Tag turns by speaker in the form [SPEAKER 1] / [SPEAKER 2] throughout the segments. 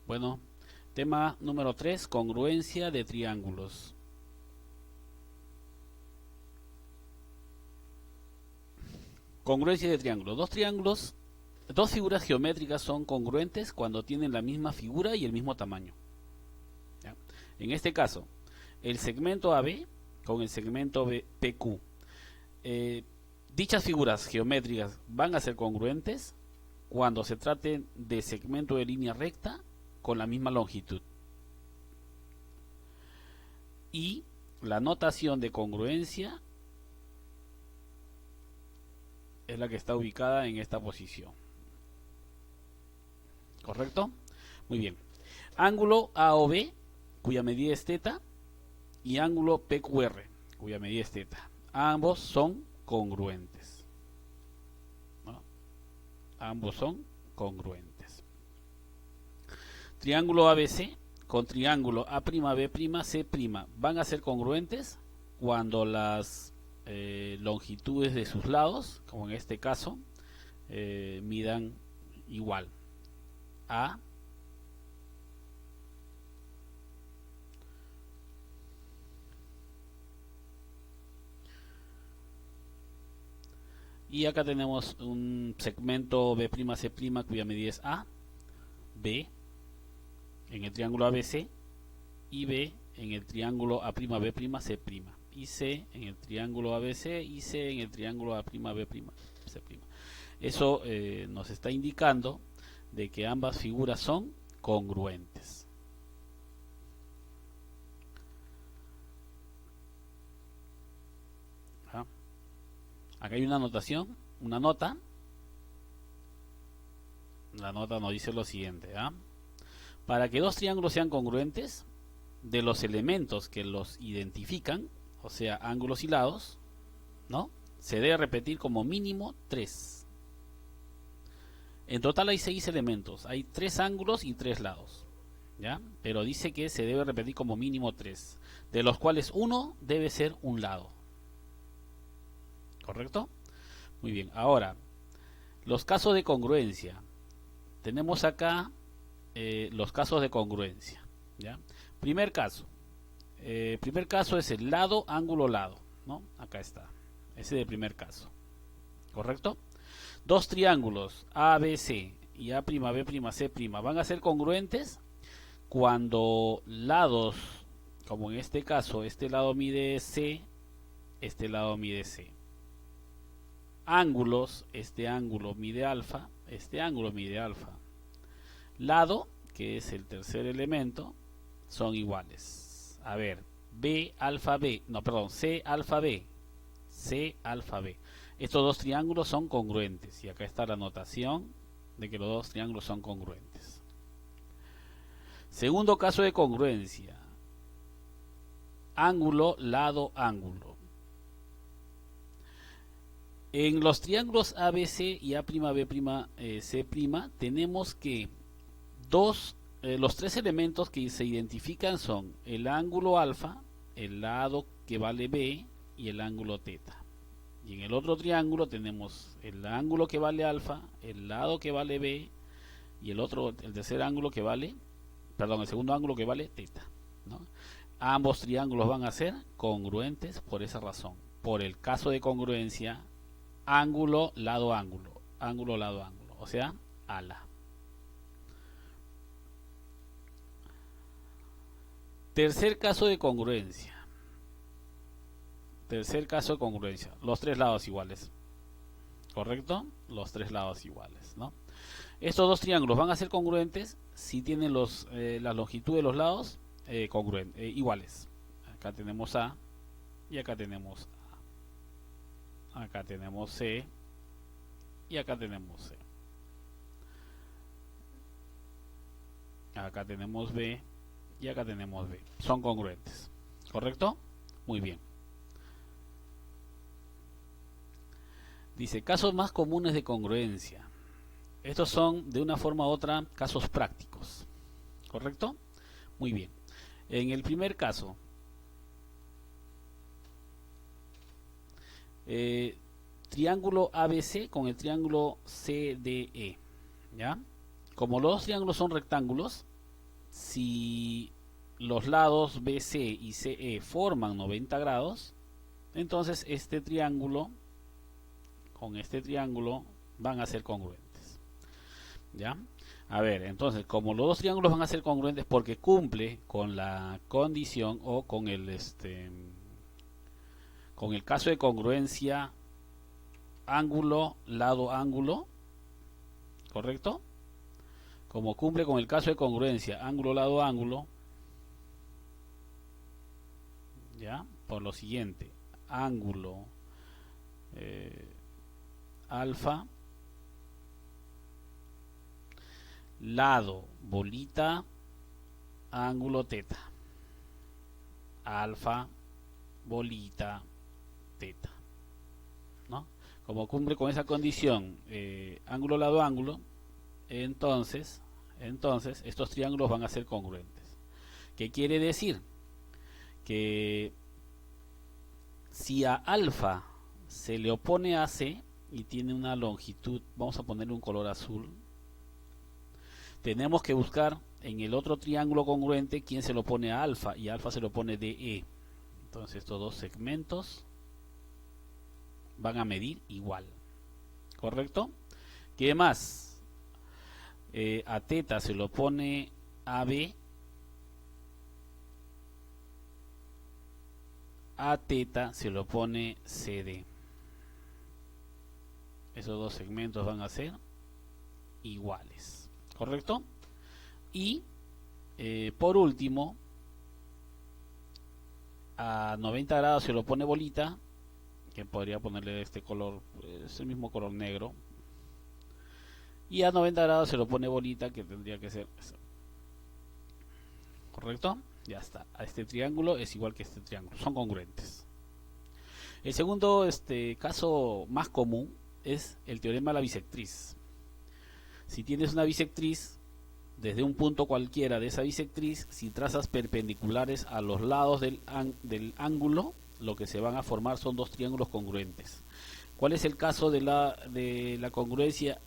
[SPEAKER 1] Bueno, tema número 3, congruencia de triángulos. Congruencia de triángulos. Dos figuras geométricas son congruentes cuando tienen la misma figura y el mismo tamaño. ¿Ya? En este caso, el segmento AB con el segmento PQ. Dichas figuras geométricas van a ser congruentes cuando se trate de segmento de línea recta con la misma longitud. Y la notación de congruencia es la que está ubicada en esta posición. ¿Correcto? Muy bien. Ángulo AOB, cuya medida es θ, y ángulo PQR, cuya medida es θ. Ambos son congruentes, ¿no? Ambos son congruentes. Triángulo ABC con triángulo A'B', C' van a ser congruentes cuando las longitudes de sus lados, como en este caso, midan igual a y acá tenemos un segmento B', C', cuya medida es A, B en el triángulo ABC y B en el triángulo A'B', C', y C en el triángulo ABC y C en el triángulo A'B', C'. Eso nos está indicando de que ambas figuras son congruentes. ¿Ah? Acá hay una anotación, una nota. La nota nos dice lo siguiente, ¿ah? Para que dos triángulos sean congruentes, de los elementos que los identifican, o sea, ángulos y lados, ¿no? Se debe repetir como mínimo 3. En total hay 6 elementos, hay 3 ángulos y 3 lados, ¿ya? Pero dice que se debe repetir como mínimo 3, de los cuales uno debe ser un lado. ¿Correcto? Muy bien, ahora, los casos de congruencia. Tenemos acá los casos de congruencia, ¿ya? Primer caso es el lado, ángulo, lado, ¿no? Acá está, ese es el primer caso, ¿correcto? Dos triángulos ABC y A'B', C' van a ser congruentes cuando lados, como en este caso, este lado mide C, este lado mide C. Ángulos, este ángulo mide alfa, este ángulo mide alfa. Lado, que es el tercer elemento, son iguales. A ver, C alfa B, C alfa B. Estos dos triángulos son congruentes y acá está la notación de que los dos triángulos son congruentes. Segundo caso de congruencia. Ángulo, lado, ángulo. En los triángulos ABC y A'B', C' tenemos que los tres elementos que se identifican son el ángulo alfa, el lado que vale B y el ángulo θ. Y en el otro triángulo tenemos el ángulo que vale alfa, el lado que vale B y el tercer ángulo que vale, el segundo ángulo que vale θ, ¿no? Ambos triángulos van a ser congruentes por esa razón. Por el caso de congruencia, ángulo, lado, ángulo, ángulo, lado, ángulo, o sea, ala. Tercer caso de congruencia. Los tres lados iguales. ¿Correcto? Los tres lados iguales, ¿no? Estos dos triángulos van a ser congruentes si tienen las longitudes de los lados iguales. Acá tenemos A y acá tenemos A. Acá tenemos C y acá tenemos C. Acá tenemos B y acá tenemos B. Son congruentes. ¿Correcto? Muy bien. Dice, casos más comunes de congruencia. Estos son, de una forma u otra, casos prácticos. ¿Correcto? Muy bien. En el primer caso, triángulo ABC con el triángulo CDE, ¿ya? Como los dos triángulos son rectángulos, si los lados BC y CE forman 90 grados, entonces este triángulo con este triángulo van a ser congruentes. ¿Ya? A ver, entonces, como los dos triángulos van a ser congruentes porque cumple con la condición o con el caso de congruencia ángulo, lado, ángulo, ¿correcto? Como cumple con el caso de congruencia ángulo, lado, ángulo, ¿ya? Por lo siguiente, ángulo alfa, lado, bolita, ángulo teta, alfa, bolita, teta, ¿no? Como cumple con esa condición ángulo, lado, ángulo, entonces estos triángulos van a ser congruentes. ¿Qué quiere decir? Que si a alfa se le opone a C y tiene una longitud, vamos a ponerle un color azul, tenemos que buscar en el otro triángulo congruente quién se lo pone a alfa, y alfa se lo pone DE. Entonces estos dos segmentos van a medir igual, ¿correcto? ¿Qué más? A teta se lo pone AB, a teta se lo pone CD. Esos dos segmentos van a ser iguales, ¿correcto? Y por último, a 90 grados se lo pone bolita, que podría ponerle este color, es el mismo color negro, y a 90 grados se lo pone bolita, que tendría que ser eso. ¿Correcto? Ya está. A este triángulo es igual que este triángulo, son congruentes. El segundo caso más común es el teorema de la bisectriz. Si tienes una bisectriz, desde un punto cualquiera de esa bisectriz, si trazas perpendiculares a los lados del ángulo, lo que se van a formar son dos triángulos congruentes. ¿Cuál es el caso de la congruencia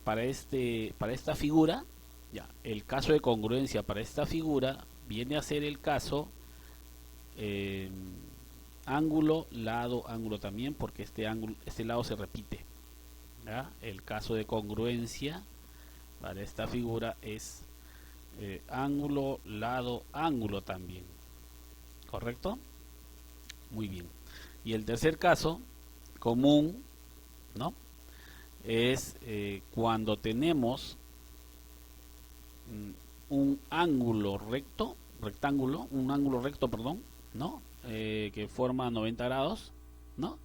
[SPEAKER 1] para esta figura? Ya, el caso de congruencia para esta figura viene a ser el caso ángulo, lado, ángulo también, porque este lado se repite. ¿Ya? El caso de congruencia para esta figura es ángulo, lado, ángulo también, ¿correcto? Muy bien. Y el tercer caso común, ¿no? Es cuando tenemos un ángulo recto, un ángulo recto, perdón, ¿no? Que forma 90 grados, ¿no?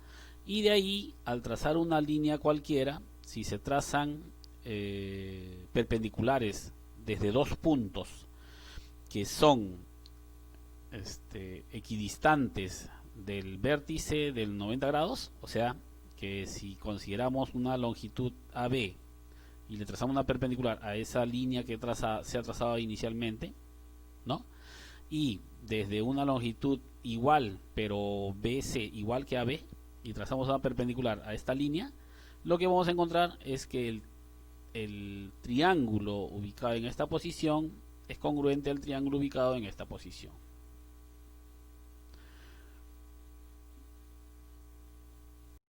[SPEAKER 1] Y de ahí, al trazar una línea cualquiera, si se trazan perpendiculares desde dos puntos que son equidistantes del vértice del 90 grados, o sea, que si consideramos una longitud AB y le trazamos una perpendicular a esa línea que se ha trazado inicialmente, ¿no? Y desde una longitud igual, pero BC igual que AB, y trazamos una perpendicular a esta línea, lo que vamos a encontrar es que el triángulo ubicado en esta posición es congruente al triángulo ubicado en esta posición.